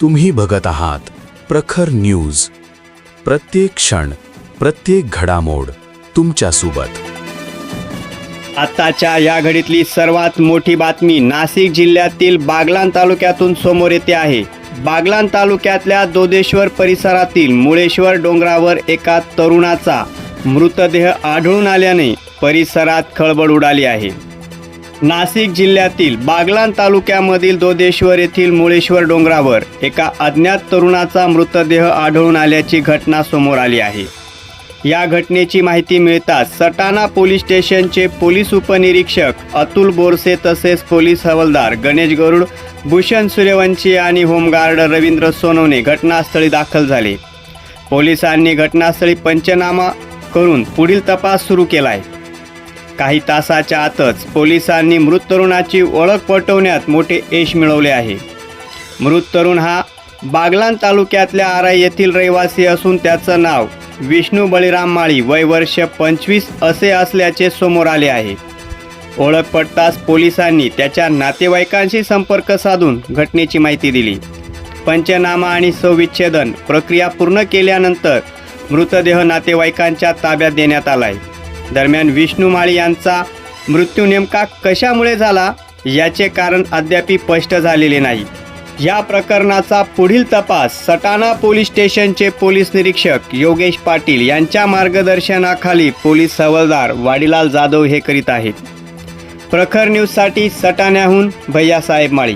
तुम्ही बघत आहात प्रखर न्यूज. प्रत्येक क्षण, प्रत्येक घडामोड तुमच्या सोबत. आताच्या या घडीतली सर्वात मोठी बातमी नाशिक जिल्ह्यातील बागलाण तालुक्यातून समोर येते आहे. बागलाण तालुक्यातल्या दोदेश्वर परिसरातील मुळेश्वर डोंगरावर एका तरुणाचा मृतदेह आढळून आल्याने परिसरात खळबळ उडाली आहे. नाशिक जिल्ह्यातील बागलाण तालुक्यामधील दोदेश्वर येथील मुळेश्वर डोंगरावर एका अज्ञात तरुणाचा मृतदेह आढळून आल्याची घटना समोर आली आहे. या घटनेची माहिती मिळताच सटाणा पोलीस स्टेशनचे पोलीस उपनिरीक्षक अतुल बोरसे तसेच पोलीस हवालदार गणेश गरुड, भूषण सूर्यवंशी आणि होमगार्ड रवींद्र सोनवणे घटनास्थळी दाखल झाले. पोलिसांनी घटनास्थळी पंचनामा करून पुढील तपास सुरू केलाय. काही तासाच्या आतच पोलिसांनी मृत तरुणाची ओळख पटवण्यात मोठे यश मिळवले आहे. मृत तरुण हा बागलाण तालुक्यातल्या आराई येथील रहिवासी असून त्याचं नाव विष्णू बळीराम माळी, वय वर्ष 25 असे असल्याचे समोर आले आहे. ओळख पटताच पोलिसांनी त्याच्या नातेवाईकांशी संपर्क साधून घटनेची माहिती दिली. पंचनामा आणि शवविच्छेदन प्रक्रिया पूर्ण केल्यानंतर मृतदेह नातेवाईकांच्या ताब्यात देण्यात आलाय. दरम्यान विष्णू माळी यांचा मृत्यू नेमका कशामुळे झाला याचे कारण अद्याप स्पष्ट झालेले नाही. या प्रकरणाचा पुढील तपास सटाणा पोलीस स्टेशनचे पोलीस निरीक्षक योगेश पाटील यांच्या मार्गदर्शनाखाली पोलीस हवालदार वाडीलाल जाधव हे करीत आहेत. प्रखर न्यूजसाठी सटाण्याहून भैयासाहेब माळी.